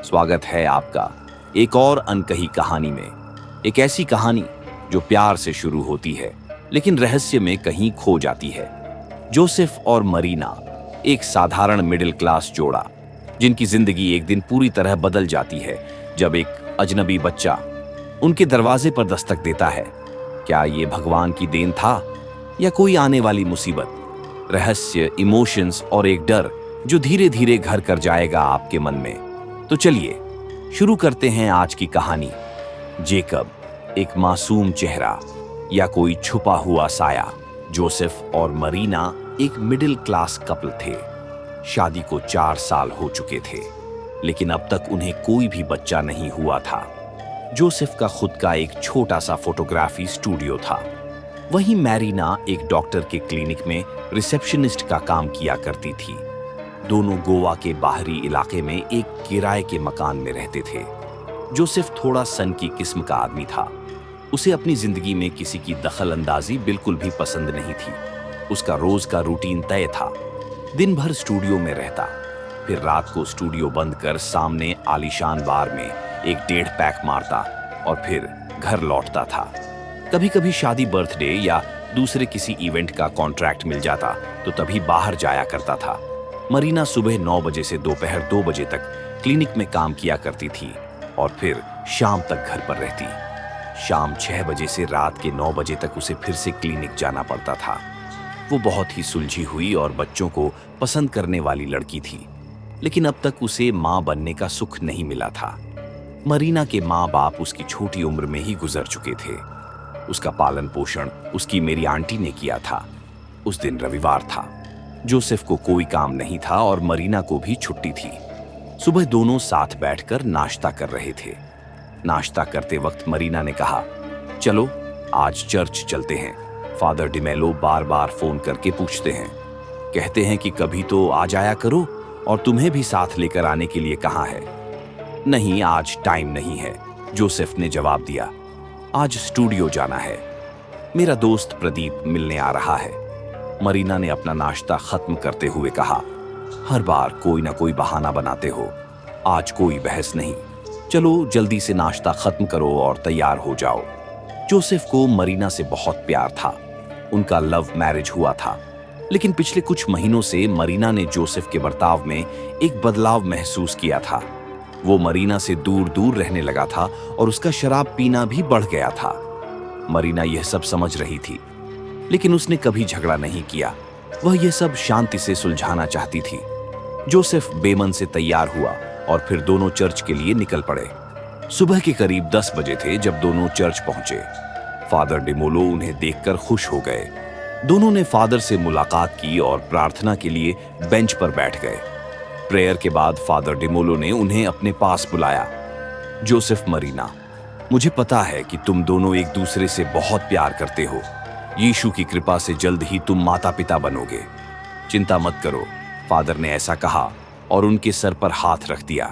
स्वागत है आपका एक और अनकही कहानी में। एक ऐसी कहानी जो प्यार से शुरू होती है लेकिन रहस्य में कहीं खो जाती है। जोसेफ और मरीना, एक साधारण मिडिल क्लास जोड़ा जिनकी जिंदगी एक दिन पूरी तरह बदल जाती है जब एक अजनबी बच्चा उनके दरवाजे पर दस्तक देता है। क्या ये भगवान की देन था या कोई आने वाली मुसीबत? रहस्य, इमोशंस और एक डर जो धीरे धीरे घर कर जाएगा आपके मन में। तो चलिए शुरू करते हैं आज की कहानी। जेकब, एक मासूम चेहरा या कोई छुपा हुआ साया। जोसेफ और मरीना एक मिडिल क्लास कपल थे। शादी को 4 साल हो चुके थे लेकिन अब तक उन्हें कोई भी बच्चा नहीं हुआ था। जोसेफ का खुद का एक छोटा सा फोटोग्राफी स्टूडियो था। वहीं मैरीना एक डॉक्टर के क्लिनिक में रिसेप्शनिस्ट का काम किया करती थी। दोनों गोवा के बाहरी इलाके में एक किराए के मकान में रहते थे। जोसेफ थोड़ा सन की किस्म का आदमी था। उसे अपनी जिंदगी में किसी की दखल अंदाजी बिल्कुल भी पसंद नहीं थी। उसका रोज का रूटीन तय था। दिन भर स्टूडियो में रहता, फिर रात को स्टूडियो बंद कर सामने आलीशान बार में एक 1.5 पैक मारता और फिर घर लौटता था। कभी कभी शादी, बर्थडे या दूसरे किसी इवेंट का कॉन्ट्रैक्ट मिल जाता तो तभी बाहर जाया करता था। मरीना सुबह 9 बजे से दोपहर 2 बजे तक क्लिनिक में काम किया करती थी और फिर शाम तक घर पर रहती। शाम 6 बजे से रात के 9 बजे तक उसे फिर से क्लिनिक जाना पड़ता था। वो बहुत ही सुलझी हुई और बच्चों को पसंद करने वाली लड़की थी, लेकिन अब तक उसे माँ बनने का सुख नहीं मिला था। मरीना के माँ बाप उसकी छोटी उम्र में ही गुजर चुके थे। उसका पालन पोषण उसकी मेरी आंटी ने किया था। उस दिन रविवार था। जोसेफ को कोई काम नहीं था और मरीना को भी छुट्टी थी। सुबह दोनों साथ बैठकर नाश्ता कर रहे थे। नाश्ता करते वक्त मरीना ने कहा, चलो आज चर्च चलते हैं। फादर डिमेलो बार बार फोन करके पूछते हैं, कहते हैं कि कभी तो आ जाया करो और तुम्हें भी साथ लेकर आने के लिए कहा है। नहीं, आज टाइम नहीं है, जोसेफ ने जवाब दिया। आज स्टूडियो जाना है। मेरा दोस्त प्रदीप मिलने आ रहा है। मरीना ने अपना नाश्ता खत्म करते हुए कहा, हर बार कोई ना कोई बहाना बनाते हो। आज कोई बहस नहीं, चलो जल्दी से नाश्ता खत्म करो और तैयार हो जाओ। जोसेफ को मरीना से बहुत प्यार था। उनका लव मैरिज हुआ था, लेकिन पिछले कुछ महीनों से मरीना ने जोसेफ के बर्ताव में एक बदलाव महसूस किया था। वो मरीना से दूर दूर रहने लगा था और उसका शराब पीना भी बढ़ गया था। मरीना यह सब समझ रही थी, लेकिन उसने कभी झगड़ा नहीं किया। वह यह सब शांति से सुलझाना चाहती थी। जोसेफ बेमन से तैयार हुआ और फिर दोनों चर्च के लिए निकल पड़े। सुबह के करीब 10 बजे थे जब दोनों चर्च पहुंचे। फादर डिमोलो उन्हें देखकर खुश हो गए। दोनों ने फादर से मुलाकात की और प्रार्थना के लिए बेंच पर बैठ गए। प्रेयर के बाद फादर डिमोलो ने उन्हें अपने पास बुलाया। जोसेफ, मरीना, मुझे पता है कि तुम दोनों एक दूसरे से बहुत प्यार करते हो। यीशु की कृपा से जल्द ही तुम माता पिता बनोगे। चिंता मत करो, फादर ने ऐसा कहा और उनके सर पर हाथ रख दिया।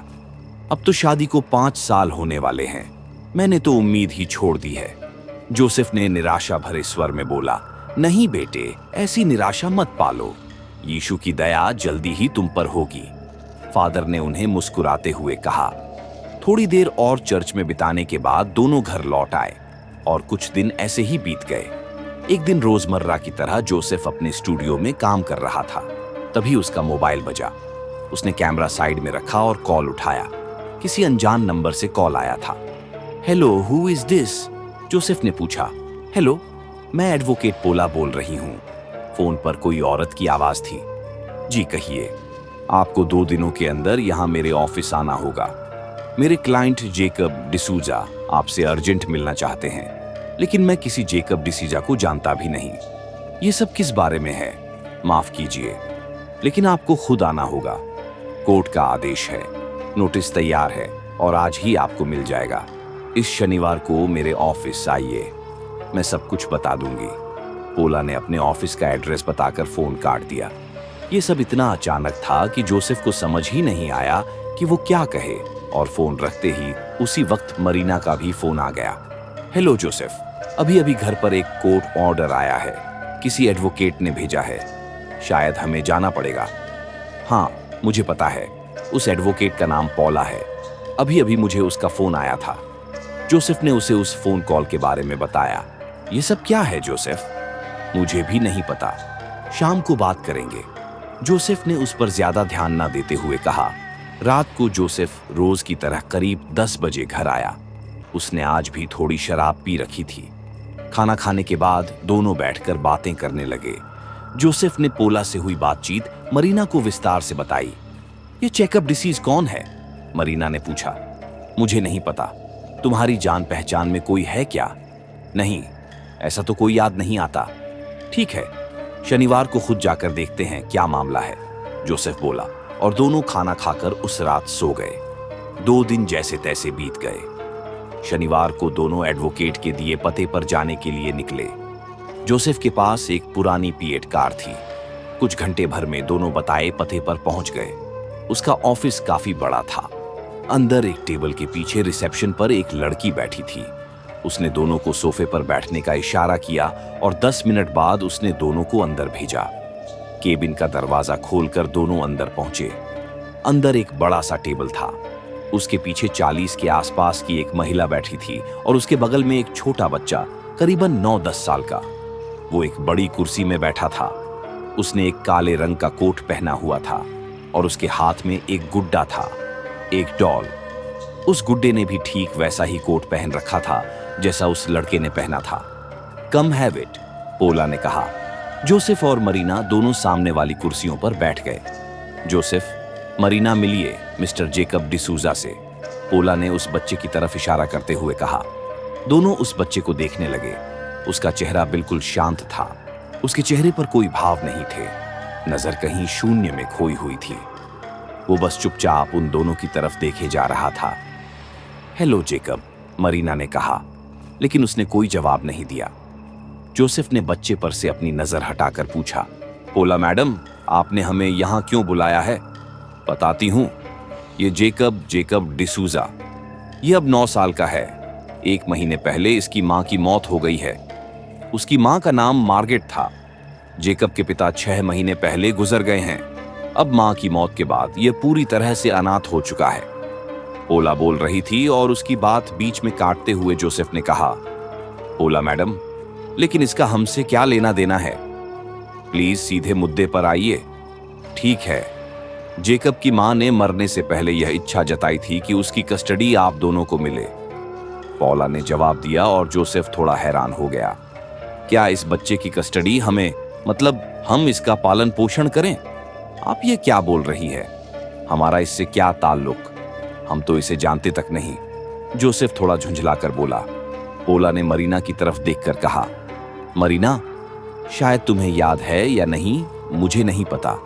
अब तो शादी को 5 साल होने वाले हैं। मैंने तो उम्मीद ही छोड़ दी है। जोसेफ ने निराशा भरे स्वर में बोला, नहीं बेटे, ऐसी निराशा मत पालो। यीशु की दया जल्दी ही तुम पर होगी। फादर ने उन्हें मुस्कुराते हुए कहा। थोड़ी देर और चर्च में बिताने के बाद दोनों घर लौट आए और कुछ दिन ऐसे ही बीत गए। एक दिन रोजमर्रा की तरह जोसेफ अपने स्टूडियो में काम कर रहा था। तभी उसका मोबाइल बजा। उसने कैमरा साइड में रखा और कॉल उठाया। किसी अनजान नंबर से कॉल आया था। Hello, who is this? Joseph ने पूछा। हेलो, मैं एडवोकेट पोला बोल रही हूँ। फोन पर कोई औरत की आवाज थी। जी कहिए। आपको 2 दिनों के अंदर यहाँ मेरे ऑफिस आना होगा। मेरे क्लाइंट जेकब डिसूजा आपसे अर्जेंट मिलना चाहते हैं, लेकिन मैं किसी जेकब डिसूजा को जानता भी नहीं। ये सब किस बारे में है? माफ कीजिए, लेकिन आपको खुद आना होगा। कोर्ट का आदेश है, नोटिस तैयार है और आज ही आपको मिल जाएगा। इस शनिवार को मेरे ऑफिस आइए, मैं सब कुछ बता दूंगी। पोला ने अपने ऑफिस का एड्रेस बताकर फोन काट दिया। ये सब इतना अचानक था कि जोसेफ को समझ ही नहीं आया कि वो क्या कहे, और फोन रखते ही उसी वक्त मरीना का भी फोन आ गया। हेलो जोसेफ, अभी अभी घर पर एक कोर्ट ऑर्डर आया है। किसी एडवोकेट ने भेजा है। शायद हमें जाना पड़ेगा। हाँ, मुझे पता है। उस एडवोकेट का नाम पौला है। अभी अभी मुझे उसका फोन आया था। जोसेफ ने उसे उस फोन कॉल के बारे में बताया। ये सब क्या है जोसेफ? मुझे भी नहीं पता, शाम को बात करेंगे। जोसेफ ने उस पर ज्यादा ध्यान ना देते हुए कहा। रात को जोसेफ रोज की तरह करीब 10 बजे घर आया। उसने आज भी थोड़ी शराब पी रखी थी। खाना खाने के बाद दोनों बैठकर बातें करने लगे। जोसेफ ने पोला से हुई बातचीत मरीना को विस्तार से बताई। ये चेकअप डिसीज कौन है? मरीना ने पूछा। मुझे नहीं पता। तुम्हारी जान पहचान में कोई है क्या? नहीं, ऐसा तो कोई याद नहीं आता। ठीक है, शनिवार को खुद जाकर देखते हैं क्या मामला है, जोसेफ बोला, और दोनों खाना खाकर उस रात सो गए। 2 दिन जैसे तैसे बीत गए। शनिवार को दोनों एडवोकेट के दिए पते पर जाने के लिए निकले। जोसेफ के पास एक पुरानी पिएट कार थी। कुछ घंटे भर में दोनों बताए पते पर पहुंच गए। उसका ऑफिस काफी बड़ा था। अंदर एक टेबल के पीछे रिसेप्शन पर एक लड़की बैठी थी। उसने दोनों को सोफे पर बैठने का इशारा किया और 10 मिनट बाद उसने दोनों को अंदर भेजा। केबिन का दरवाजा खोलकर दोनों अंदर पहुंचे। अंदर एक बड़ा सा टेबल था। उसके पीछे 40 के आसपास की एक महिला बैठी थी और उसके बगल में एक छोटा बच्चा करीबन 9-10 साल का। वो एक बड़ी कुर्सी में बैठा था। उसने एक काले रंग का कोट पहना हुआ था और उसके हाथ में एक गुड्डा था, एक डॉल। उस गुड्डे ने भी ठीक वैसा ही कोट पहन रखा था जैसा उस लड़के ने पहना था। कम हैव इट, पोला ने कहा। जोसेफ और मरीना दोनों सामने वाली कुर्सियों पर बैठ गए। जोसेफ, मरीना मिलिए मिस्टर जेकब डिसूजा से, पोला ने उस बच्चे की तरफ इशारा करते हुए कहा। दोनों उस बच्चे को देखने लगे। उसका चेहरा बिल्कुल शांत था। उसके चेहरे पर कोई भाव नहीं थे। नजर कहीं शून्य में खोई हुई थी। वो बस चुपचाप उन दोनों की तरफ देखे जा रहा था। हेलो जेकब, मरीना ने कहा, लेकिन उसने कोई जवाब नहीं दिया। जोसेफ ने बच्चे पर से अपनी नजर हटाकर पूछा, पोला मैडम, आपने हमें यहां क्यों बुलाया है? बताती हूं, ये जेकब डिसूजा। ये अब 9 साल का है। 1 महीने पहले इसकी मां की मौत हो गई है। उसकी मां का नाम मार्गेट था। जेकब के पिता 6 महीने पहले गुजर गए हैं। अब मां की मौत के बाद यह पूरी तरह से अनाथ हो चुका है। पोला बोल रही थी और उसकी बात बीच में काटते हुए जोसेफ ने कहा, पोला मैडम, लेकिन इसका हमसे क्या लेना देना है? प्लीज सीधे मुद्दे पर आइए। ठीक है, जेकब की मां ने मरने से पहले यह इच्छा जताई थी कि उसकी कस्टडी आप दोनों को मिले, पोला ने जवाब दिया और जोसेफ थोड़ा हैरान हो गया। क्या इस बच्चे की कस्टडी हमें, मतलब हम इसका पालन पोषण करें? आप ये क्या बोल रही है? हमारा इससे क्या ताल्लुक? हम तो इसे जानते तक नहीं, जोसेफ थोड़ा झुंझलाकर बोला। पोला ने मरीना की तरफ देखकर कहा, मरीना, शायद तुम्हें याद है या नहीं, मुझे नहीं पता,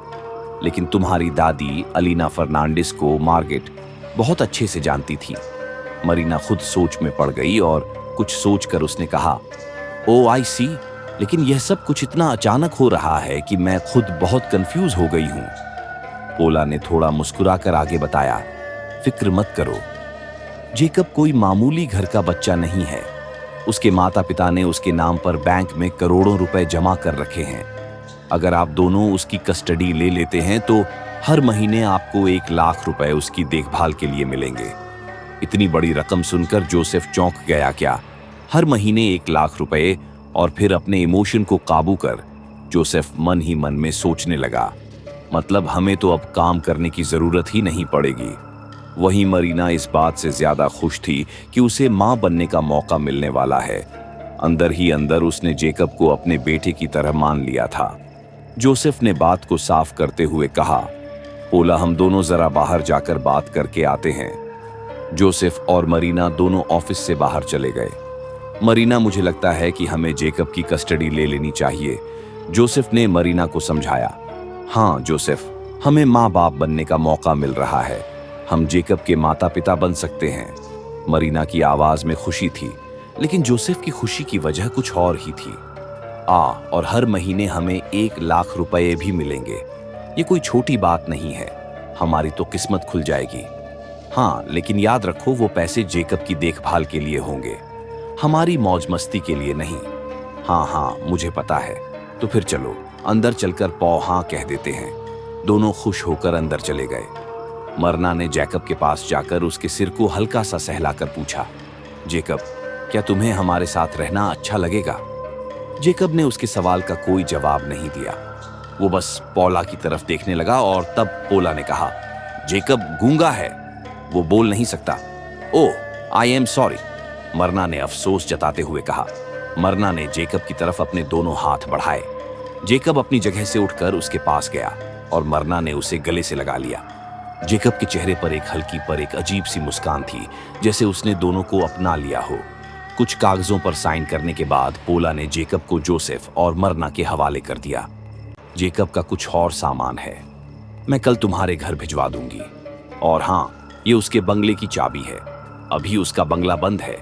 लेकिन तुम्हारी दादी अलीना फर्नांडिस को मार्गेट बहुत अच्छे से जानती थी। मरीना खुद सोच में पड़ गई और कुछ सोचकर उसने कहा, ओ आई सी, लेकिन यह सब कुछ इतना अचानक हो रहा है कि मैं खुद बहुत कंफ्यूज हो गई हूं। पोला ने थोड़ा मुस्कुराकर आगे बताया, फिक्र मत करो, जेकब कोई मामूली घर का बच्चा नहीं है। उसके माता पिता ने उसके नाम पर बैंक में करोड़ों रुपए जमा कर रखे हैं। अगर आप दोनों उसकी कस्टडी ले लेते हैं तो हर महीने आपको 1 लाख रुपए उसकी देखभाल के लिए मिलेंगे। इतनी बड़ी रकम सुनकर जोसेफ चौंक गया। क्या हर महीने 1 लाख रुपए? और फिर अपने इमोशन को काबू कर जोसेफ मन ही मन में सोचने लगा, मतलब हमें तो अब काम करने की जरूरत ही नहीं पड़ेगी। वहीं मरीना इस बात से ज्यादा खुश थी कि उसे मां बनने का मौका मिलने वाला है। अंदर ही अंदर उसने जेकब को अपने बेटे की तरह मान लिया था। जोसेफ ने बात को साफ करते हुए कहा, पोला, हम दोनों जरा बाहर जाकर बात करके आते हैं। जोसेफ और मरीना दोनों ऑफिस से बाहर चले गए। मरीना, मुझे लगता है कि हमें जेकब की कस्टडी ले लेनी चाहिए, जोसेफ ने मरीना को समझाया। हाँ जोसेफ, हमें माँ बाप बनने का मौका मिल रहा है। हम जेकब के माता पिता बन सकते हैं। मरीना की आवाज में खुशी थी, लेकिन जोसेफ की खुशी की वजह कुछ और ही थी। और हर महीने हमें 1 लाख रुपए भी मिलेंगे। ये कोई छोटी बात नहीं है। हमारी तो किस्मत खुल जाएगी। हाँ, लेकिन याद रखो, वो पैसे जेकब की देखभाल के लिए होंगे, हमारी मौज मस्ती के लिए नहीं। हाँ, मुझे पता है। तो फिर चलो अंदर चलकर पौ हाँ कह देते हैं। दोनों खुश होकर अंदर चले गए। मरना ने जैकब के पास जाकर उसके सिर को हल्का सा सहलाकर पूछा, जेकब, क्या तुम्हें हमारे साथ रहना अच्छा लगेगा? जेकब ने उसके सवाल का कोई जवाब नहीं दिया। वो बस पौला की तरफ देखने लगा और तब पौला ने कहा, जेकब गूंगा है, वो बोल नहीं सकता। ओह, आई एम सॉरी, मरना ने अफसोस जताते हुए कहा। मरना ने जेकब की तरफ अपने दोनों हाथ बढ़ाए। जेकब अपनी जगह से उठकर उसके पास गया और मरना ने उसे गले से लगा लिया। जेकब के चेहरे पर एक हल्की पर एक अजीब सी मुस्कान थी, जैसे उसने दोनों को अपना लिया हो। कुछ कागजों पर साइन करने के बाद पोला ने जेकब को जोसेफ और मरना के हवाले कर दिया। जेकब का कुछ और सामान है, मैं कल तुम्हारे घर भिजवा दूंगी। और हाँ, ये उसके बंगले की चाबी है। अभी उसका बंगला बंद है,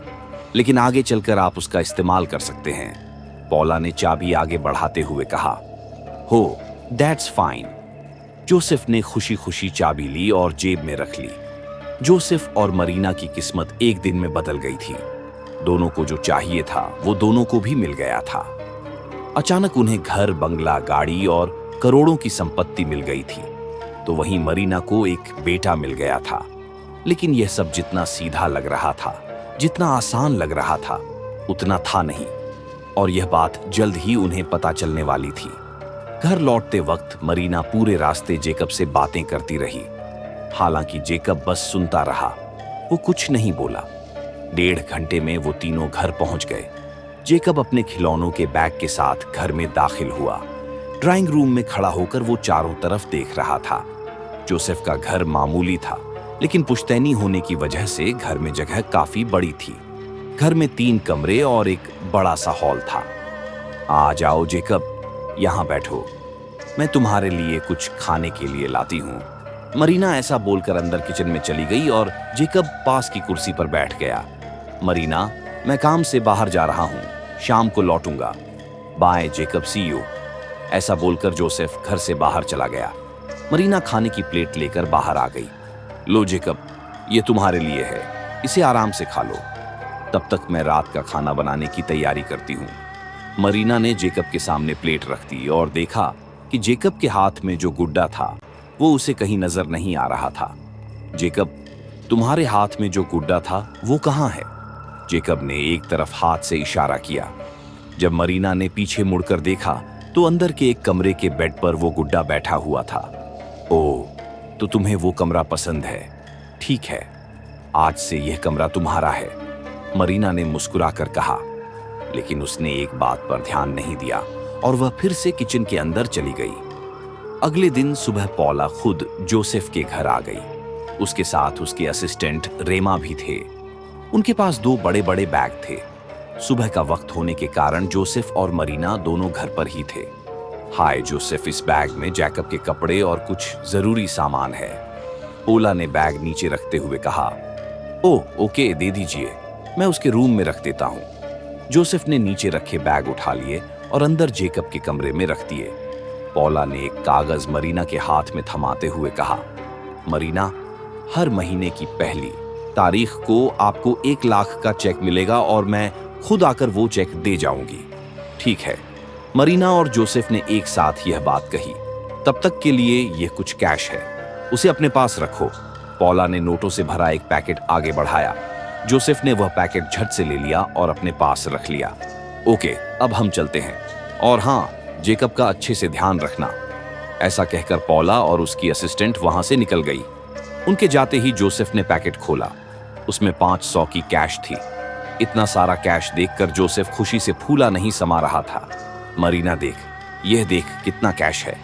लेकिन आगे चलकर आप उसका इस्तेमाल कर सकते हैं। पौला ने चाबी आगे बढ़ाते हुए कहा। हो, दैट्स फाइन। जोसेफ ने खुशी खुशी चाबी ली और जेब में रख ली। जोसेफ और मरीना की किस्मत एक दिन में बदल गई थी। दोनों को जो चाहिए था वो दोनों को भी मिल गया था। अचानक उन्हें घर, बंगला, गाड़ी और करोड़ों की संपत्ति मिल गई थी। तो वहीं मरीना को एक बेटा मिल गया था। लेकिन यह सब जितना सीधा लग रहा था, जितना आसान लग रहा था, उतना था नहीं। और यह बात जल्द ही उन्हें पता चलने वाली थी। घर लौटते वक्त मरीना पूरे रास्ते जेकब से बातें करती रही। हालांकि जेकब बस सुनता रहा, वो कुछ नहीं बोला। 1.5 घंटे में वो तीनों घर पहुंच गए। जेकब अपने खिलौनों के बैग के साथ घर में दाखिल हुआ। ड्राइंग रूम में खड़ा होकर वो चारों तरफ देख रहा था। जोसेफ का घर मामूली था, लेकिन पुश्तैनी होने की वजह से घर में जगह काफी बड़ी थी। घर में 3 कमरे और एक बड़ा सा हॉल था। आ जाओ जेकब, यहाँ बैठो, मैं तुम्हारे लिए कुछ खाने के लिए लाती हूँ। मरीना ऐसा बोलकर अंदर किचन में चली गई और जेकब पास की कुर्सी पर बैठ गया। मरीना, मैं काम से बाहर जा रहा हूँ, शाम को लौटूंगा। Bye Jacob, see you. ऐसा बोलकर जोसेफ घर से बाहर चला गया। मरीना खाने की प्लेट लेकर बाहर आ गई। लो जेकब, ये तुम्हारे लिए है, इसे आराम से खा लो। तब तक मैं रात का खाना बनाने की तैयारी करती हूँ। मरीना ने जेकब के सामने प्लेट रख दी और देखा कि जेकब के हाथ में जो गुड्डा था वो उसे कहीं नजर नहीं आ रहा था। जेकब, तुम्हारे हाथ में जो गुड्डा था वो कहाँ है? जेकब ने एक तरफ हाथ से इशारा किया। जब मरीना ने पीछे मुड़कर देखा तो अंदर के एक कमरे के बेड पर वो गुड्डा बैठा हुआ था। ओह, तो तुम्हें वो कमरा पसंद है? ठीक है, आज से यह कमरा तुम्हारा है, मरीना ने मुस्कुराकर कहा। लेकिन उसने एक बात पर ध्यान नहीं दिया और वह फिर से किचन के अंदर चली गई। अगले दिन सुबह पौला खुद जोसेफ के घर आ गई। उसके साथ उसके असिस्टेंट रेमा भी थे। उनके पास 2 बड़े बड़े बैग थे। सुबह का वक्त होने के कारण जोसेफ और मरीना दोनों घर पर ही थे। हाय जोसेफ, इस बैग में जैकब के कपड़े और कुछ जरूरी सामान है, पौला ने बैग नीचे रखते हुए कहा। ओह ओके, दे दीजिए, मैं उसके रूम में रख देता हूँ। जोसेफ ने नीचे रखे बैग उठा लिए और अंदर जेकब के कमरे में रख दिए। पौला ने एक कागज मरीना के हाथ में थमाते हुए कहा, मरीना, हर महीने की पहली तारीख को आपको 1 लाख का चेक मिलेगा और मैं खुद आकर वो चेक दे जाऊंगी। ठीक है। मरीना और जोसेफ ने एक साथ यह बात कही। तब तक के लिए यह कुछ कैश है, उसे अपने पास रखो। पौला ने नोटों से भरा एक पैकेट आगे बढ़ाया। जोसेफ ने वह पैकेट झट से ले लिया और अपने पास रख लिया। ओके, अब हम चलते हैं। और हाँ, जेकब का अच्छे से ध्यान रखना। ऐसा कहकर पौला और उसकी असिस्टेंट वहां से निकल गई। उनके जाते ही जोसेफ ने पैकेट खोला। उसमें 500 की कैश थी। इतना सारा कैश देखकर जोसेफ खुशी से फूला नहीं समा रहा था। मरीना, देख, यह देख कितना कैश है।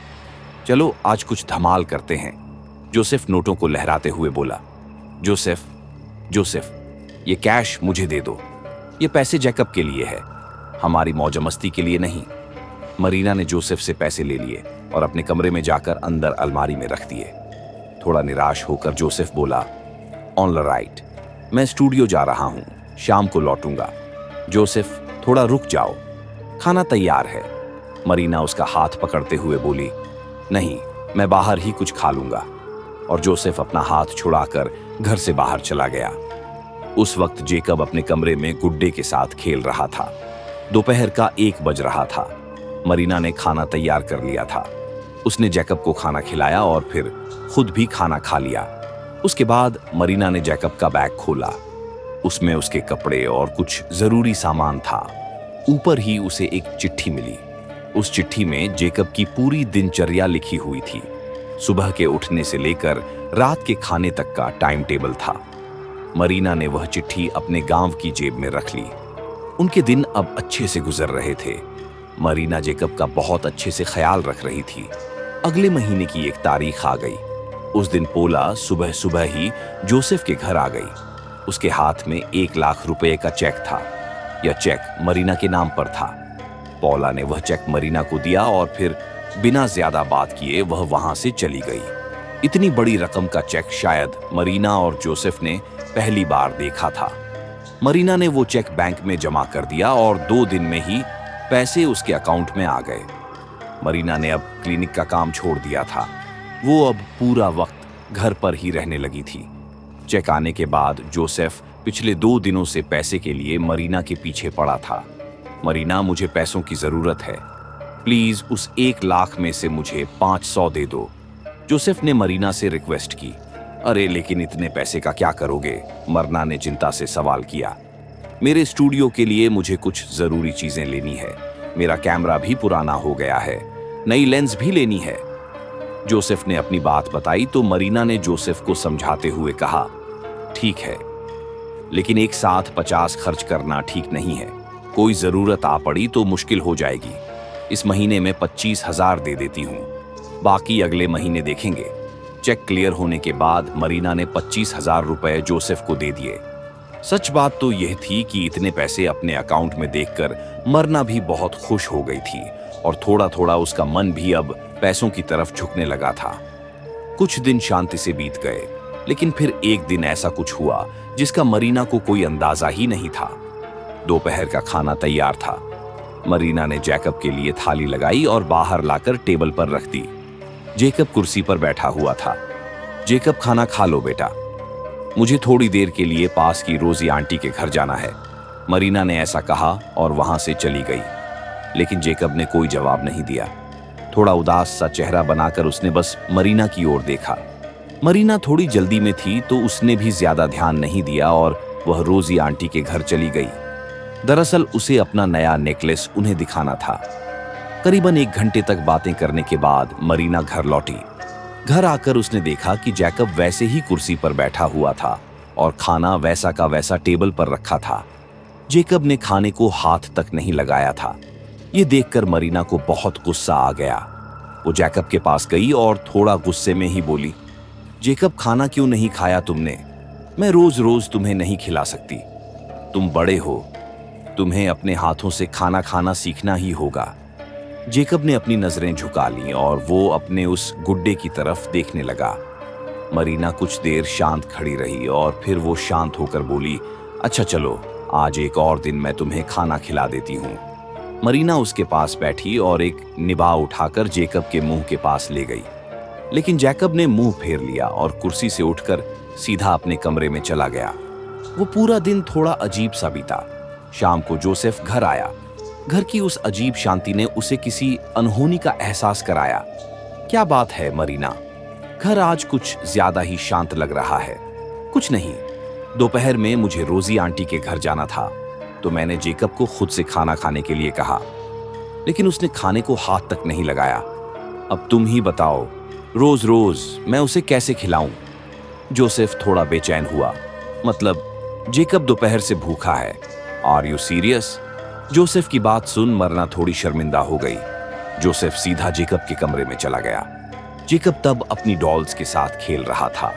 चलो आज कुछ धमाल करते हैं, जोसेफ नोटों को लहराते हुए बोला। जोसेफ, जोसेफ, ये कैश मुझे दे दो। ये पैसे जैकब के लिए है, हमारी मौज मस्ती के लिए नहीं। मरीना ने जोसेफ से पैसे ले लिए और अपने कमरे में जाकर अंदर अलमारी में रख दिए। थोड़ा निराश होकर जोसेफ बोला, ऑन द राइट, मैं स्टूडियो जा रहा हूं, शाम को लौटूंगा। जोसेफ, थोड़ा रुक जाओ, खाना तैयार है। मरीना उसका हाथ पकड़ते हुए बोली, नहीं, मैं बाहर ही कुछ खा लूंगा। और जोसेफ अपना हाथ छुड़ाकर घर से बाहर चला गया। उस वक्त जेकब अपने कमरे में गुड्डे के साथ खेल रहा था। दोपहर का 1 बज रहा था। मरीना ने खाना तैयार कर लिया था। उसने जैकब को खाना खिलाया और फिर खुद भी खाना खा लिया। उसके बाद मरीना ने जैकब का बैग खोला। उसमें उसके कपड़े और कुछ जरूरी सामान था। ऊपर ही उसे एक चिट्ठी मिली। उस चिट्ठी में जेकब की पूरी दिनचर्या लिखी हुई थी। सुबह के उठने से लेकर रात के खाने तक का टाइम टेबल था। मरीना ने वह चिट्ठी अपने गांव की जेब में रख ली। उनके दिन अब अच्छे से गुजर रहे थे। मरीना जेकब का बहुत अच्छे से ख्याल रख रही थी। अगले महीने की एक तारीख आ गई। उस दिन पोला सुबह सुबह ही जोसेफ के घर आ गई। उसके हाथ में 1 लाख रुपए का चेक था। यह चेक मरीना के नाम पर था। पौला ने वह चेक मरीना को दिया और फिर बिना ज्यादा बात किए वह वहां से चली गई। इतनी बड़ी रकम का चेक शायद मरीना और जोसेफ ने पहली बार देखा था। मरीना ने वो चेक बैंक में जमा कर दिया और 2 दिन में ही पैसे उसके अकाउंट में आ गए। मरीना ने अब क्लिनिक का काम छोड़ दिया था। वो अब पूरा वक्त घर पर ही रहने लगी थी। चेक आने के बाद जोसेफ पिछले 2 दिनों से पैसे के लिए मरीना के पीछे पड़ा था। मरीना, मुझे पैसों की जरूरत है, प्लीज उस 1 लाख में से मुझे 500 दे दो। जोसेफ ने मरीना से रिक्वेस्ट की। अरे लेकिन इतने पैसे का क्या करोगे? मरीना ने चिंता से सवाल किया। मेरे स्टूडियो के लिए मुझे कुछ जरूरी चीजें लेनी है। मेरा कैमरा भी पुराना हो गया है, नई लेंस भी लेनी है। जोसेफ ने अपनी बात बताई तो मरीना ने जोसेफ को समझाते हुए कहा, ठीक है, लेकिन एक साथ 50 खर्च करना ठीक नहीं है। कोई जरूरत आ पड़ी तो मुश्किल हो जाएगी। इस महीने में 25,000 दे देती हूँ, बाकी अगले महीने देखेंगे। चेक क्लियर होने के बाद मरीना ने 25,000 रुपए जोसेफ को दे दिए। सच बात तो यह थी कि इतने पैसे अपने अकाउंट में देखकर मरीना भी बहुत खुश हो गई थी और थोड़ा थोड़ा उसका मन भी अब पैसों की तरफ झुकने लगा था। कुछ दिन शांति से बीत गए, लेकिन फिर एक दिन ऐसा कुछ हुआ जिसका मरीना को कोई अंदाजा ही नहीं था। दोपहर का खाना तैयार था। मरीना ने जैकब के लिए थाली लगाई और बाहर लाकर टेबल पर रख दी। जेकब कुर्सी पर बैठा हुआ था। जेकब, खाना खा लो बेटा, मुझे थोड़ी देर के लिए पास की रोजी आंटी के घर जाना है। मरीना ने ऐसा कहा और वहां से चली गई। लेकिन जेकब ने कोई जवाब नहीं दिया। थोड़ा उदास सा चेहरा बनाकर उसने बस मरीना की ओर देखा। मरीना थोड़ी जल्दी में थी तो उसने भी ज्यादा ध्यान नहीं दिया और वह रोजी आंटी के घर चली गई। दरअसल उसे अपना नया नेकलेस उन्हें दिखाना था। करीबन 1 घंटे तक बातें करने के बाद मरीना घर लौटी। घर आकर उसने देखा कि जैकब वैसे ही कुर्सी पर बैठा हुआ था और खाना वैसा का वैसा टेबल पर रखा था। जेकब ने खाने को हाथ तक नहीं लगाया था। ये देखकर मरीना को बहुत गुस्सा आ गया। वो जैकब के पास गई और थोड़ा गुस्से में ही बोली, जेकब, खाना क्यों नहीं खाया तुमने? मैं रोज रोज तुम्हें नहीं खिला सकती। तुम बड़े हो, तुम्हें अपने हाथों से खाना खाना सीखना ही होगा। जेकब ने अपनी नजरें झुका लीं और वो अपने उस गुड्डे की तरफ देखने लगा। मरीना कुछ देर शांत खड़ी रही और फिर वो शांत होकर बोली, अच्छा चलो, आज एक और दिन मैं तुम्हें खाना खिला देती हूँ। मरीना उसके पास बैठी और एक निभा उठाकर जेकब के मुंह के पास ले गई। लेकिन जैकब ने मुंह फेर लिया और कुर्सी से उठकर सीधा अपने कमरे में चला गया। वो पूरा दिन थोड़ा अजीब सा बीता। शाम को जोसेफ घर आया। घर की उस अजीब शांति ने उसे किसी अनहोनी का एहसास कराया। क्या बात है मरीना, घर आज कुछ ज्यादा ही शांत लग रहा है। कुछ नहीं, दोपहर में मुझे रोजी आंटी के घर जाना था तो मैंने जेकब को खुद से खाना खाने के लिए कहा, लेकिन उसने खाने को हाथ तक नहीं लगाया। अब तुम ही बताओ, रोज रोज मैं उसे कैसे खिलाऊं? जोसेफ थोड़ा बेचैन हुआ। मतलब जेकब दोपहर से भूखा है। Are you serious? जोसेफ की बात सुन मरीना थोड़ी शर्मिंदा हो गई। जोसेफ सीधा जेकब के कमरे में चला गया। जेकब तब अपनी डॉल्स के साथ खेल रहा था,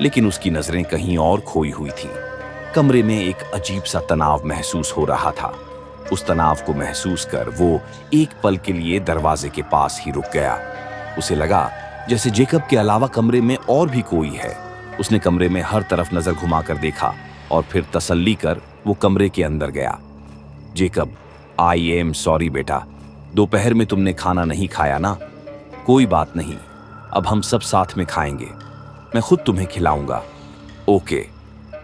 लेकिन उसकी नजरें कहीं और खोई हुई थीं। कमरे में एक अजीब सा तनाव महसूस हो रहा था। उस तनाव को महसूस कर वो एक पल के लिए दरवाजे के पास ही रुक गया। उसे लगा जैसे जेकब के अलावा कमरे में और भी कोई है। उसने कमरे में हर तरफ नजर घुमाकर देखा और फिर तसल्ली कर वो कमरे के अंदर गया। जेकब, आई एम सॉरी बेटा, दोपहर में तुमने खाना नहीं खाया ना? कोई बात नहीं, अब हम सब साथ में खाएंगे। मैं खुद तुम्हें खिलाऊंगा। ओके।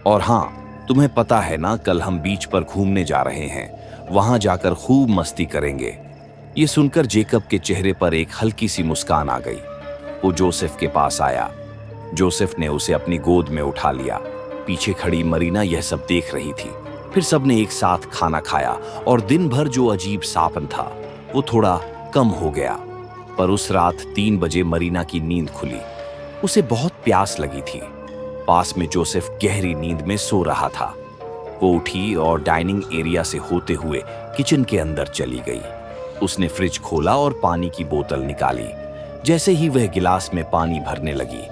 और हाँ, तुम्हें पता है ना, कल हम बीच पर घूमने जा रहे हैं, वहां जाकर खूब मस्ती करेंगे। ये सुनकर जेकब के चेहरे पर एक हल्की सी मुस्कान आ गई। वो जोसेफ के पास आया। जोसेफ ने उसे अपनी गोद में उठा लिया। पीछे खड़ी मरीना यह सब देख रही थी। फिर सबने एक साथ खाना खाया और दिन भर जो अजीब सापन था वो थोड़ा कम हो गया। पर उस रात 3 बजे मरीना की नींद खुली। उसे बहुत प्यास लगी थी। पास में जोसेफ गहरी नींद में सो रहा था। वो उठी और डाइनिंग एरिया से होते हुए किचन के अंदर चली गई। उसने फ्रिज खोला और पानी की बोतल निकाली। जैसे ही वह गिलास में पानी भरने लगी,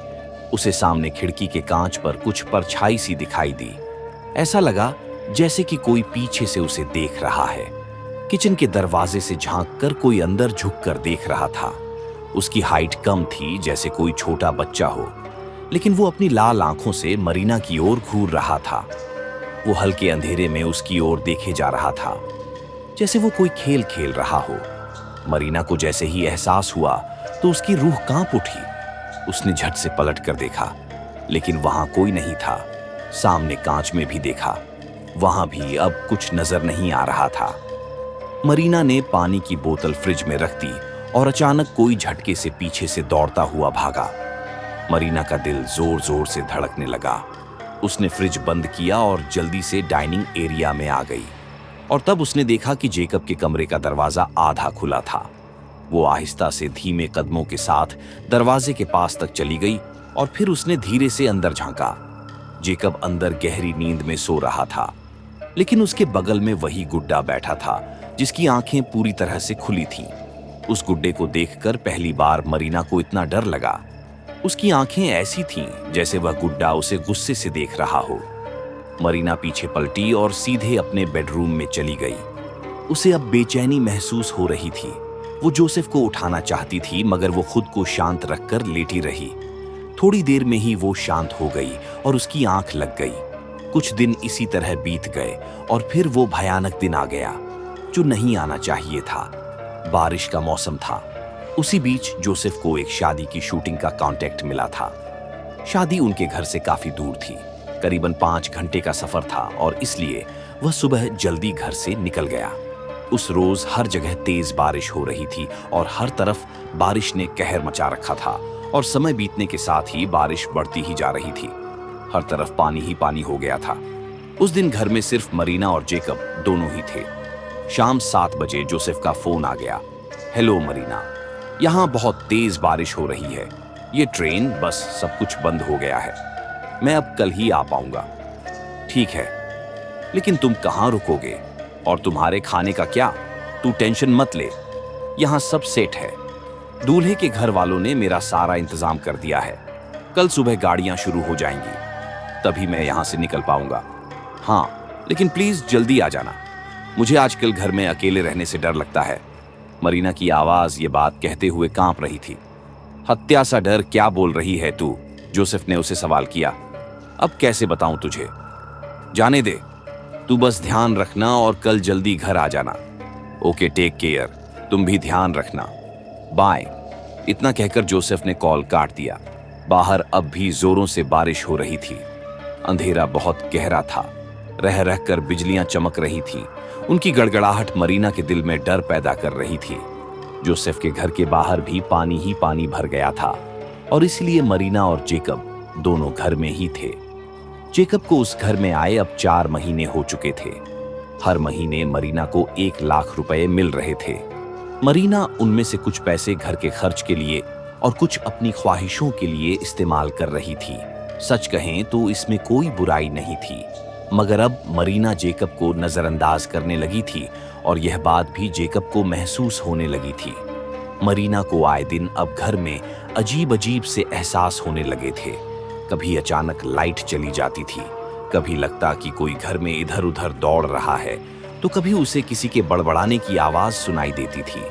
उसे सामने खिड़की के कांच पर कुछ परछाई सी दिखाई दी। ऐसा लगा जैसे कि कोई पीछे से उसे देख रहा है। किचन के दरवाजे से झांककर कोई अंदर झुककर देख रहा था। उसकी हाइट कम थी, जैसे कोई छोटा बच्चा हो, लेकिन वो अपनी लाल आंखों से मरीना की ओर घूर रहा था। वो हल्के अंधेरे में उसकी ओर देखे जा रहा था, जैसे वो कोई खेल खेल रहा हो। मरीना को जैसे ही एहसास हुआ तो उसकी रूह कांप उठी। उसने झट से पलट कर देखा, लेकिन वहां कोई नहीं था। सामने कांच में भी देखा, वहां भी अब कुछ नजर नहीं आ रहा था। मरीना ने पानी की बोतल फ्रिज में रख दी और अचानक कोई झटके से पीछे से दौड़ता हुआ भागा। मरीना का दिल जोर जोर से धड़कने लगा। उसने फ्रिज बंद किया और जल्दी से डाइनिंग एरिया में आ गई। और तब उसने देखा कि जेकब के कमरे का दरवाजा आधा खुला था। वो आहिस्ता से धीमे कदमों के साथ दरवाजे के पास तक चली गई और फिर उसने धीरे से अंदर झांका। जेकब अंदर गहरी नींद में सो रहा था, लेकिन उसके बगल में वही गुड्डा बैठा था जिसकी आंखें पूरी तरह से खुली थीं। उस गुड्डे को देखकर पहली बार मरीना को इतना डर लगा। उसकी आंखें ऐसी थीं जैसे वह गुड्डा उसे गुस्से से देख रहा हो। मरीना पीछे पलटी और सीधे अपने बेडरूम में चली गई। उसे अब बेचैनी महसूस हो रही थी। वो जोसेफ को उठाना चाहती थी, मगर वो खुद को शांत रखकर लेटी रही। थोड़ी देर में ही वो शांत हो गई और उसकी आंख लग गई। कुछ दिन इसी तरह बीत गए और फिर वो भयानक दिन आ गया जो नहीं आना चाहिए था। बारिश का मौसम था। उसी बीच जोसेफ को एक शादी की शूटिंग का कॉन्टैक्ट मिला था। शादी उनके घर से काफी दूर थी, करीबन 5 घंटे का सफर था और इसलिए वह सुबह जल्दी घर से निकल गया। उस रोज हर जगह तेज बारिश हो रही थी और हर तरफ बारिश ने कहर मचा रखा था और समय बीतने के साथ ही बारिश बढ़ती ही जा रही थी। हर तरफ पानी ही पानी हो गया था। उस दिन घर में सिर्फ मरीना और जेकब दोनों ही थे। शाम 7 बजे जोसेफ का फोन आ गया। हेलो मरीना, यहाँ बहुत तेज बारिश हो रही है। ये ट्रेन, बस सब कुछ बंद हो गया है। मैं अब कल ही आ पाऊंगा। ठीक है, लेकिन तुम कहाँ रुकोगे और तुम्हारे खाने का क्या? तू टेंशन मत ले, यहाँ सब सेट है। दूल्हे के घर वालों ने मेरा सारा इंतजाम कर दिया है। कल सुबह गाड़ियां शुरू हो जाएंगी, तभी मैं यहाँ से निकल पाऊंगा। हाँ, लेकिन प्लीज जल्दी आ जाना। मुझे आजकल घर में अकेले रहने से डर लगता है। मरीना की आवाज ये बात कहते हुए कांप रही थी। हत्या सा डर, क्या बोल रही है तू? जोसेफ ने उसे सवाल किया। अब कैसे बताऊं तुझे? जाने दे, तू बस ध्यान रखना और कल जल्दी घर आ जाना। ओके, टेक केयर, तुम भी ध्यान रखना, बाय। इतना कहकर जोसेफ ने कॉल काट दिया। बाहर अब भी जोरों से बारिश हो रही थी। अंधेरा बहुत गहरा था। रह रहकर बिजलियां चमक रही थीं। उनकी गड़गड़ाहट मरीना के दिल में डर पैदा कर रही थी। जोसेफ के घर के बाहर भी पानी ही पानी भर गया था और इसलिए मरीना और जेकब दोनों घर में ही थे। जेकब को उस घर में आए अब 4 महीने हो चुके थे। हर महीने मरीना को 1 लाख रुपए मिल रहे थे। मरीना उनमें से कुछ पैसे घर के खर्च के लिए और कुछ अपनी ख्वाहिशों के लिए इस्तेमाल कर रही थी। सच कहें तो इसमें कोई बुराई नहीं थी, मगर अब मरीना जेकब को नजरअंदाज करने लगी थी और यह बात भी जेकब को महसूस होने लगी थी। मरीना को आए दिन अब घर में अजीब अजीब से एहसास होने लगे थे। कभी अचानक लाइट चली जाती थी, कभी लगता कि कोई घर में इधर उधर दौड़ रहा है, तो कभी उसे किसी के बड़बड़ाने की आवाज सुनाई देती थी।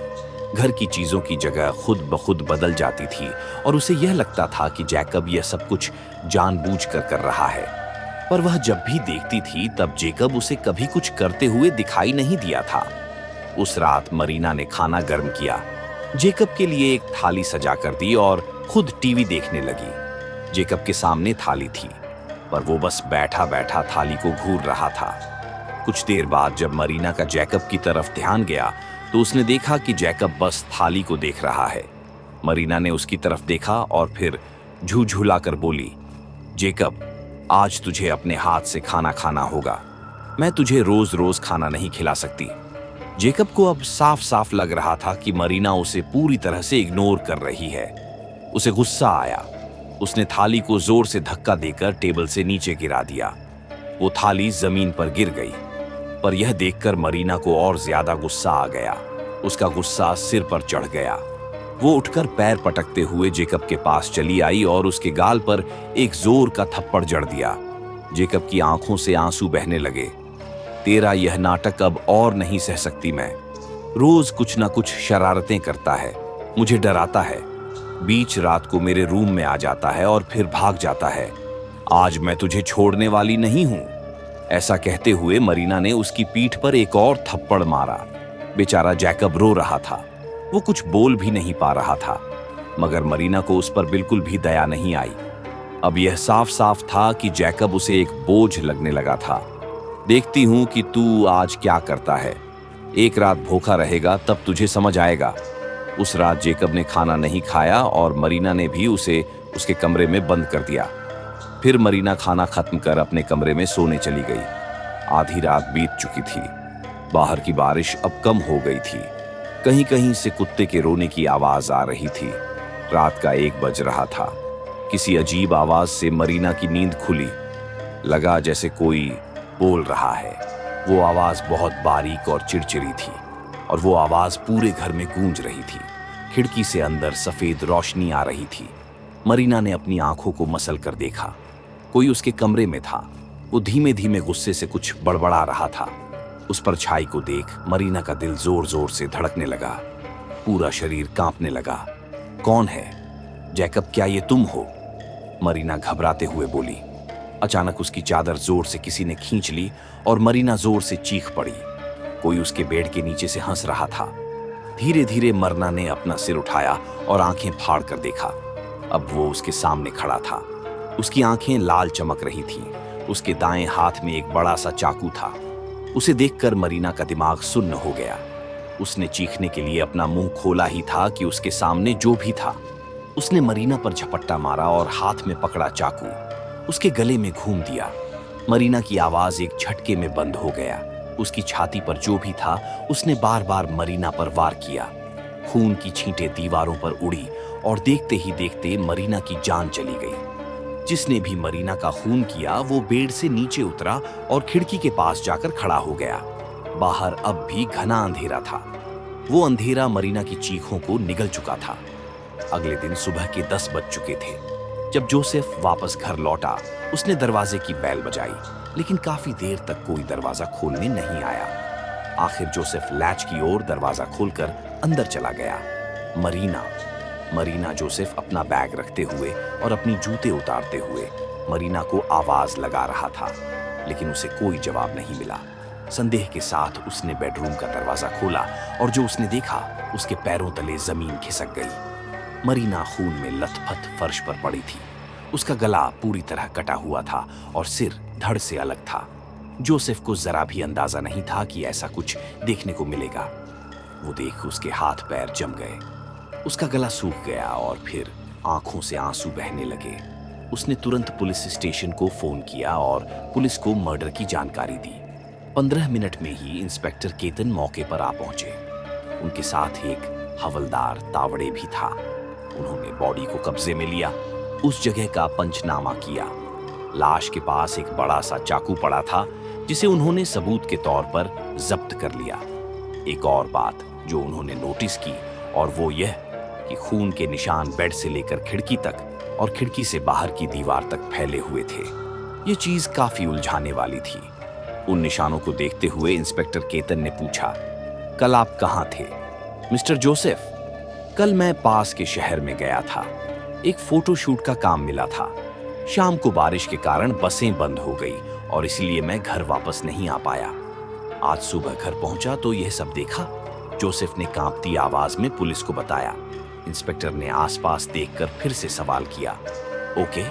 घर की चीजों की जगह खुद ब खुद बदल जाती थी और उसे यह लगता था कि जैकब यह सब कुछ जानबूझकर कर रहा है। पर वह जब भी देखती थी तब जेकब उसे कभी कुछ करते हुए दिखाई नहीं दिया था। उस रात मरीना ने खाना गर्म किया, जेकब के लिए एक थाली सजा कर दी और खुद टीवी देखने लगी। जेकब के सामने थाली थी, पर वो बस बैठा बैठा थाली को घूर रहा था। कुछ देर बाद जब मरीना का जैकब की तरफ ध्यान गया तो उसने देखा कि जैकब बस थाली को देख रहा है। मरीना ने उसकी तरफ देखा और फिर झूझुलाकर बोली, जेकब, आज तुझे अपने हाथ से खाना खाना होगा। मैं तुझे रोज रोज खाना नहीं खिला सकती। जेकब को अब साफ साफ लग रहा था कि मरीना उसे पूरी तरह से इग्नोर कर रही है। उसे गुस्सा आया। उसने थाली को जोर से धक्का देकर टेबल से नीचे गिरा दिया। वो थाली जमीन पर गिर गई। पर यह देखकर मरीना को और ज्यादा गुस्सा आ गया। उसका गुस्सा सिर पर चढ़ गया। वो उठकर पैर पटकते हुए जेकब के पास चली आई और उसके गाल पर एक जोर का थप्पड़ जड़ दिया। जेकब की आंखों से आंसू बहने लगे। तेरा यह नाटक अब और नहीं सह सकती मैं। रोज कुछ ना कुछ शरारतें करता है, मुझे डराता है, बीच रात को मेरे रूम में आ जाता है और फिर भाग जाता है। आज मैं तुझे छोड़ने वाली नहीं हूं। ऐसा कहते हुए मरीना ने उसकी पीठ पर एक और थप्पड़ मारा। बेचारा जैकब रो रहा था। वो कुछ बोल भी नहीं पा रहा था, मगर मरीना को उस पर बिल्कुल भी दया नहीं आई। अब यह साफ साफ था कि जैकब उसे एक बोझ लगने लगा था। देखती हूं कि तू आज क्या करता है। एक रात भूखा रहेगा तब तुझे समझ आएगा। उस रात जेकब ने खाना नहीं खाया और मरीना ने भी उसे उसके कमरे में बंद कर दिया। फिर मरीना खाना खत्म कर अपने कमरे में सोने चली गई। आधी रात बीत चुकी थी। बाहर की बारिश अब कम हो गई थी। कहीं कहीं से कुत्ते के रोने की आवाज आ रही थी। रात का 1 बज रहा था। किसी अजीब आवाज से मरीना की नींद खुली। लगा जैसे कोई बोल रहा है। वो आवाज बहुत बारीक और चिड़चिड़ी थी और वो आवाज पूरे घर में गूंज रही थी। खिड़की से अंदर सफेद रोशनी आ रही थी। मरीना ने अपनी आंखों को मसल कर देखा। कोई उसके कमरे में था। वो धीमे धीमे गुस्से से कुछ बड़बड़ा रहा था। उस परछाई को देख मरीना का दिल जोर जोर से धड़कने लगा। पूरा शरीर कांपने लगा। कौन है? जैकब, क्या ये तुम हो? मरीना घबराते हुए बोली। अचानक उसकी चादर जोर से किसी ने खींच ली और मरीना जोर से चीख पड़ी। कोई उसके बेड के नीचे से हंस रहा था। धीरे धीरे मरना ने अपना सिर उठाया और आंखें फाड़ कर देखा। अब वो उसके सामने खड़ा था। उसकी आंखें लाल चमक रही थीं। उसके दाएं हाथ में एक बड़ा सा चाकू था। उसे देखकर मरीना का दिमाग सुन्न हो गया। उसने चीखने के लिए अपना मुंह खोला ही था कि उसके सामने जो भी था। उसने मरीना पर झपट्टा मारा और हाथ में पकड़ा चाकू उसके गले में घूम दिया। मरीना की आवाज एक झटके में बंद हो गया। उसकी छाती पर जो भी था उसने बार बार मरीना पर वार किया। खून की छींटें दीवारों पर उड़ी और देखते ही देखते मरीना की जान चली गई। जिसने भी मरीना का खून किया वो बेड से नीचे उतरा और खिड़की के पास जाकर खड़ा हो गया। बाहर अब भी घना अंधेरा था। वो अंधेरा मरीना की चीखों को निगल चुका था। अगले दिन सुबह के 10 बज चुके थे। जब जोसेफ वापस घर लौटा उसने दरवाजे की बेल बजाई, लेकिन काफी देर तक कोई दरवाजा खोलने नहीं आया। आखिर जोसेफ लैच की ओर दरवाजा खोलकर अंदर चला गया। मरीना जोसेफ अपना बैग रखते हुए और अपनी जूते उतारते हुए मरीना को आवाज लगा रहा था, लेकिन उसे कोई जवाब नहीं मिला। संदेह के साथ उसने बेडरूम का दरवाजा खोला और जो उसने देखा उसके पैरों तले जमीन खिसक गई। मरीना खून में लथपथ फर्श पर पड़ी थी। उसका गला पूरी तरह कटा हुआ था और सिर धड़ से अलग था। जोसेफ को जरा भी अंदाजा नहीं था कि ऐसा कुछ देखने को मिलेगा। वो देख उसके हाथ पैर जम गए। उसका गला सूख गया और फिर आंखों से आंसू बहने लगे। उसने तुरंत पुलिस स्टेशन को फोन किया और पुलिस को मर्डर की जानकारी दी। 15 मिनट में ही इंस्पेक्टर केतन मौके पर आ पहुंचे। उनके साथ एक हवलदार तावड़े भी था। उन्होंने बॉडी को कब्जे में लिया, उस जगह का पंचनामा किया। लाश के पास एक बड़ा सा चाकू पड़ा था जिसे उन्होंने सबूत के तौर पर जब्त कर लिया। एक और बात जो उन्होंने नोटिस की और वो यह कि खून के निशान बेड से लेकर खिड़की तक और खिड़की से बाहर की दीवार तक फैले हुए थे। ये चीज काफी उलझाने वाली थी। उन निशानों को देखते हुए इंस्पेक्टर केतन ने पूछा, कल आप कहाँ थे? मिस्टर जोसेफ, कल मैं पास के शहर में गया था। एक फोटोशूट का काम मिला था। शाम को बारिश के कारण बसें बंद हो गई और इसलिए मैं घर वापस नहीं आ पाया। आज सुबह घर पहुंचा तो यह सब देखा। जोसेफ ने कांपती आवाज में पुलिस को बताया। इंस्पेक्टर ने आसपास देखकर फिर से सवाल किया, ओके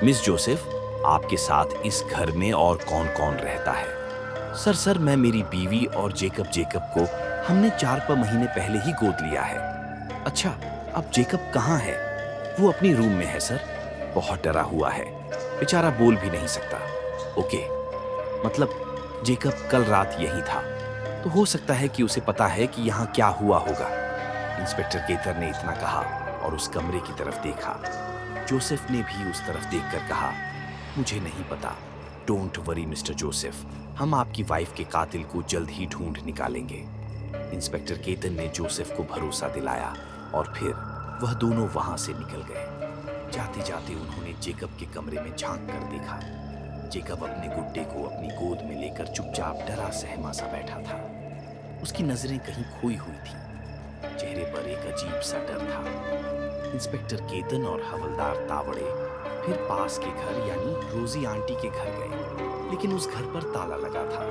मिस जोसेफ, आपके साथ इस घर में और कौन कौन रहता है? सर मैं, मेरी बीवी और जेकब को हमने 4 महीने पहले ही गोद लिया है। अच्छा, अब जेकब कहाँ है? वो अपनी रूम में है सर। बहुत डरा हुआ है, बेचारा बोल भी नहीं सकता। ओके, मतलब जेकब कल रात यही था, तो हो सकता है कि उसे पता है कि यहाँ क्या हुआ होगा। इंस्पेक्टर केतर ने इतना कहा और उस कमरे की तरफ देखा। जोसेफ ने भी उस तरफ देखकर कहा, मुझे नहीं पता। डोंट वरी मिस्टर जोसेफ, हम आपकी वाइफ के कातिल को जल्द ही ढूंढ निकालेंगे। इंस्पेक्टर केतन ने जोसेफ को भरोसा दिलाया और फिर वह दोनों वहां से निकल गए। जाते जाते उन्होंने जेकब के कमरे में झांक कर देखा। जेकब अपने गुड्डे को अपनी गोद में लेकर चुपचाप डरा सहमा सा बैठा था। उसकी नजरें कहीं खोई हुई थी, चेहरे पर एक अजीब सा डर था। इंस्पेक्टर केतन और हवलदार तावड़े फिर पास के घर यानी रोजी आंटी के घर गए, लेकिन उस घर पर ताला लगा था।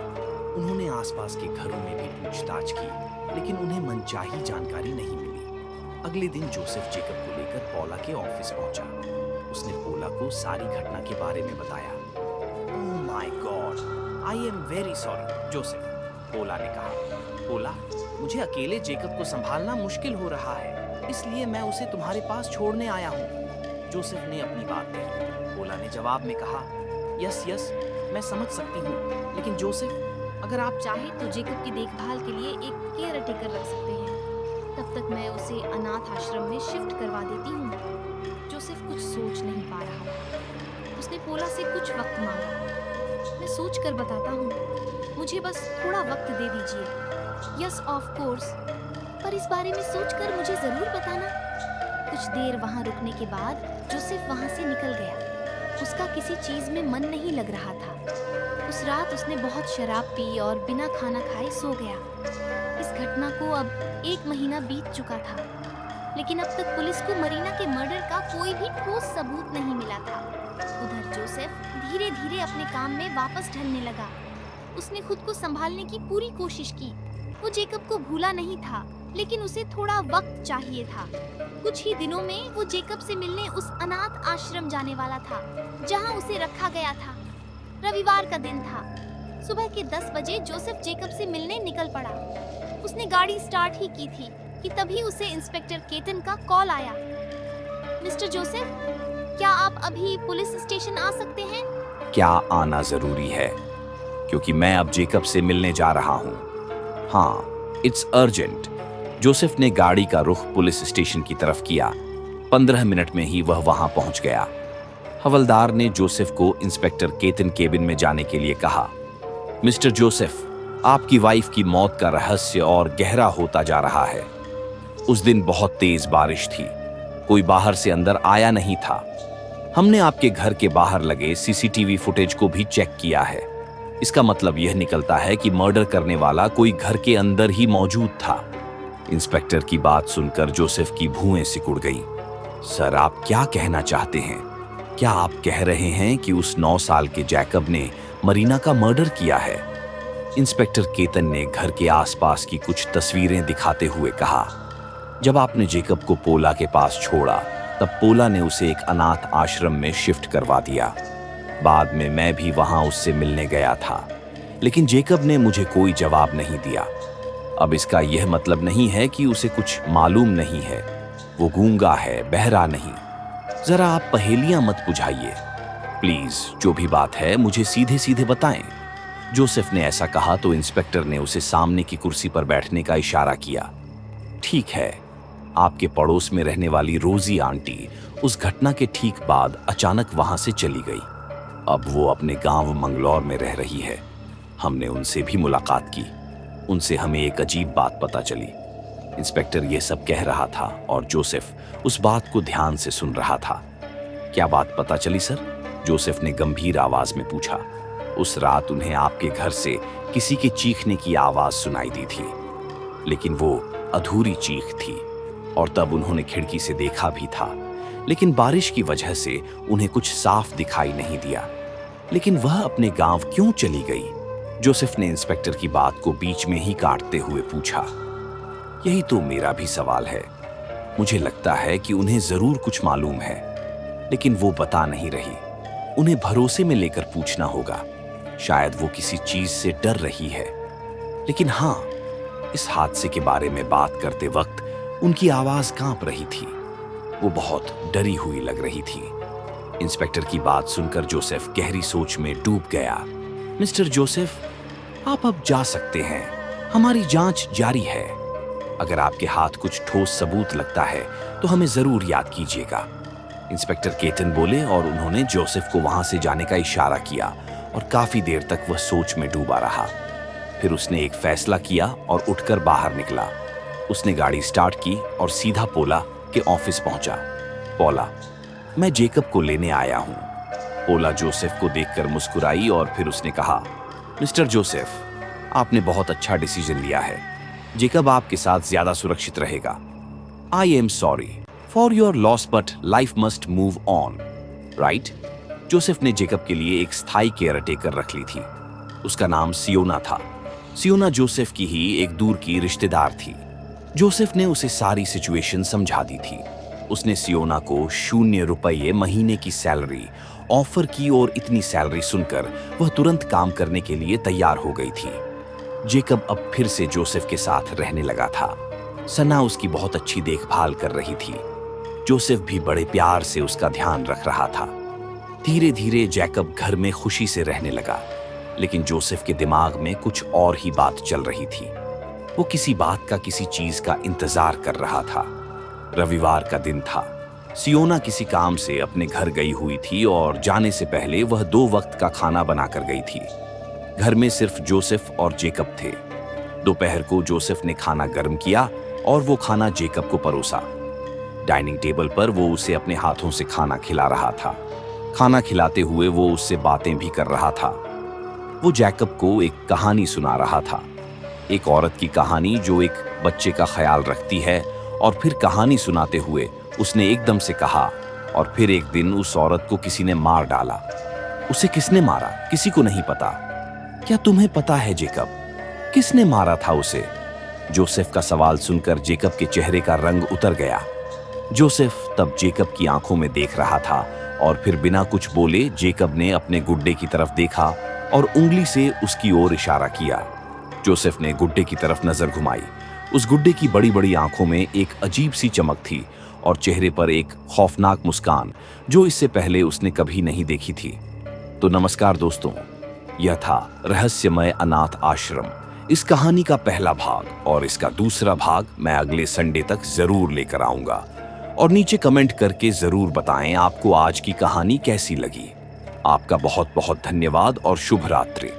उन्होंने आसपास के घरों में भी पूछताछ की, लेकिन उन्हें मनचाही जानकारी नहीं मिली। अगले दिन जोसेफ जेकब को लेकर पोला के ऑफिस पहुंचा। उसने पोला को सारी घटना के बारे में बताया। Oh my God, I am very sorry Joseph, Paula ने कहा। पोला, मुझे अकेले जेकब को संभालना मुश्किल हो रहा है, इसलिए मैं उसे तुम्हारे पास छोड़ने आया हूँ। जोसेफ ने अपनी बात कही। पोला ने जवाब में कहा, यस यस, मैं समझ सकती हूँ, लेकिन जोसेफ, अगर आप चाहें तो जेकब की देखभाल के लिए एक केयर टेकर रख सकते हैं। तब तक मैं उसे अनाथ आश्रम में शिफ्ट करवा देती हूँ। जोसेफ कुछ सोच नहीं पा रहा था। उसने पोला से कुछ वक्त मांगा। मैं सोच कर बताता हूँ, मुझे बस थोड़ा वक्त दे दीजिए। यस ऑफ कोर्स, पर इस बारे में सोचकर मुझे जरूर बताना। कुछ देर वहां रुकने के बाद जोसेफ वहां से निकल गया। उसका किसी चीज में मन नहीं लग रहा था। उस रात उसने बहुत शराब पी और बिना खाना खाए सो गया। इस घटना को अब 1 महीना बीत चुका था, लेकिन अब तक पुलिस को मरीना के मर्डर का कोई भी ठोस सबूत नहीं मिला था। उधर जोसेफ धीरे धीरे अपने काम में वापस ढलने लगा। उसने खुद को संभालने की पूरी कोशिश की। वो जेकब को भूला नहीं था, लेकिन उसे थोड़ा वक्त चाहिए था। कुछ ही दिनों में वो जेकब से मिलने उस अनाथ आश्रम जाने वाला था, जहां उसे रखा गया था। रविवार का दिन था। सुबह के 10 बजे जोसेफ जेकब से मिलने निकल पड़ा। उसने गाड़ी स्टार्ट ही की थी कि तभी उसे इंस्पेक्टर केतन का कॉल आया। मिस्टर जोसेफ, क्या आप अभी पुलिस स्टेशन आ सकते हैं? क्या आना जरूरी है? क्योंकि मैं अब जेकब से मिलने जा रहा हूँ। हाँ, इट्स अर्जेंट। जोसेफ ने गाड़ी का रुख पुलिस स्टेशन की तरफ किया। 15 मिनट में ही वह वहां पहुंच गया। हवलदार ने जोसेफ को इंस्पेक्टर केतन केबिन में जाने के लिए कहा। मिस्टर जोसेफ, आपकी वाइफ की मौत का रहस्य और गहरा होता जा रहा है। उस दिन बहुत तेज बारिश थी, कोई बाहर से अंदर आया नहीं था। हमने आपके घर के बाहर लगे सीसीटीवी फुटेज को भी चेक किया है। इसका मतलब यह निकलता है कि मर्डर करने वाला कोई घर के अंदर ही मौजूद था। इंस्पेक्टर की बात सुनकर जोसेफ की भुएं सिकुड़ गई। सर, आप क्या कहना चाहते हैं? क्या आप कह रहे हैं कि उस 9 साल के जैकब ने मरीना का मर्डर किया है? इंस्पेक्टर केतन ने घर के आसपास की कुछ तस्वीरें दिखाते हुए कहा। जब आपने जेकब को पोला के पास छोड़ा, तब पोला ने उसे एक अनाथ आश्रम में शिफ्ट करवा दिया। बाद में मैं भी वहां उससे मिलने गया था, लेकिन जेकब ने मुझे कोई जवाब नहीं दिया। अब इसका यह मतलब नहीं है कि उसे कुछ मालूम नहीं है। वो गूंगा है, बहरा नहीं। जरा आप पहेलियां मत बुझाइए प्लीज। जो भी बात है मुझे सीधे सीधे बताएं। जोसेफ ने ऐसा कहा तो इंस्पेक्टर ने उसे सामने की कुर्सी पर बैठने का इशारा किया। ठीक है, आपके पड़ोस में रहने वाली रोजी आंटी उस घटना के ठीक बाद अचानक वहां से चली गई। अब वो अपने गांव मंगलौर में रह रही है। हमने उनसे भी मुलाकात की। उनसे हमें एक अजीब बात पता चली। इंस्पेक्टर ये सब कह रहा था और जोसेफ उस बात को ध्यान से सुन रहा था। क्या बात पता चली सर? जोसेफ ने गंभीर आवाज में पूछा। उस रात उन्हें आपके घर से किसी के चीखने की आवाज सुनाई दी थी, लेकिन वो अधूरी चीख थी। और तब उन्होंने खिड़की से देखा भी था, लेकिन बारिश की वजह से उन्हें कुछ साफ दिखाई नहीं दिया। लेकिन वह अपने गांव क्यों चली गई? जोसेफ ने इंस्पेक्टर की बात को बीच में ही काटते हुए पूछा। यही तो मेरा भी सवाल है। मुझे लगता है कि उन्हें जरूर कुछ मालूम है, लेकिन वो बता नहीं रही। उन्हें भरोसे में लेकर पूछना होगा। शायद वो किसी चीज से डर रही है। लेकिन हाँ, इस हादसे के बारे में बात करते वक्त उनकी आवाज कांप रही थी। वो बहुत डरी हुई लग रही थी। इंस्पेक्टर की बात सुनकर जोसेफ गहरी सोच में डूब गया। मिस्टर जोसेफ, आप अब जा सकते हैं। हमारी जांच जारी है। अगर आपके हाथ कुछ ठोस सबूत लगता है तो हमें जरूर याद कीजिएगा। इंस्पेक्टर केटन बोले और उन्होंने जोसेफ को वहां से जाने का इशारा किया और काफी देर तक वह सोच में डूबा रहा। फिर उसने एक फैसला किया और उठकर बाहर निकला। उसने गाड़ी स्टार्ट की और सीधा पोला के ऑफिस पहुंचा। पोला, मैं जेकब को लेने आया हूं। पोला जोसेफ को देखकर मुस्कुराई और फिर उसने कहा, मिस्टर जोसेफ, आपने बहुत अच्छा डिसीजन लिया है। जेकब आपके साथ ज्यादा सुरक्षित रहेगा। I am sorry for your loss but life must move on, right? Joseph ने जेकब के लिए एक स्थायी केयर टेकर रख ली थी। उसका नाम सियोना था। सियोना जोसेफ की ही एक दूर की रिश्तेदार थी। जोसेफ ने उसे सारी सिचुएशन समझा दी थी। उसने सियोना को ₹0 महीने की सैलरी ऑफर की और इतनी सैलरी सुनकर वह तुरंत काम करने के लिए तैयार हो गई थी। जेकब अब फिर से जोसेफ के साथ रहने लगा था। सना उसकी बहुत अच्छी देखभाल कर रही थी। जोसेफ भी बड़े प्यार से उसका ध्यान रख रहा था। धीरे धीरे जैकब घर में खुशी से रहने लगा, लेकिन जोसेफ के दिमाग में कुछ और ही बात चल रही थी। वो किसी बात का, किसी चीज का इंतजार कर रहा था। रविवार का दिन था। सियोना किसी काम से अपने घर गई हुई थी और जाने से पहले वह 2 वक्त का खाना बनाकर गई थी। घर में सिर्फ जोसेफ और जेकब थे। दोपहर को जोसेफ ने खाना गर्म किया और वो खाना जेकब को परोसा। डाइनिंग टेबल पर वो उसे अपने हाथों से खाना खिला रहा था। खाना खिलाते हुए वो उससे बातें भी कर रहा था। वो जैकब को एक कहानी सुना रहा था, एक औरत की कहानी जो एक बच्चे का ख्याल रखती है। और फिर कहानी सुनाते हुए उसने एकदम से कहा, और फिर एक दिन उस औरत को किसी ने मार डाला। उसे किसने मारा? किसी को नहीं पता। क्या तुम्हें पता है जेकब, किसने मारा था उसे? जोसेफ का सवाल सुनकर जेकब के चेहरे का रंग उतर गया। जोसेफ तब जेकब की आंखों में देख रहा था और फिर बिना कुछ बोले जेकब ने अपने गुड्डे की तरफ देखा और उंगली से उसकी ओर इशारा किया। जोसेफ ने गुड्डे की तरफ नजर घुमाई। उस गुड्डे की बड़ी बड़ी आंखों में एक अजीब सी चमक थी और चेहरे पर एक खौफनाक मुस्कान जो इससे पहले उसने कभी नहीं देखी थी। तो नमस्कार दोस्तों, यह था रहस्यमय अनाथ आश्रम, इस कहानी का पहला भाग, और इसका दूसरा भाग मैं अगले संडे तक जरूर लेकर आऊंगा। और नीचे कमेंट करके जरूर बताएं आपको आज की कहानी कैसी लगी। आपका बहुत बहुत धन्यवाद और शुभ रात्रि।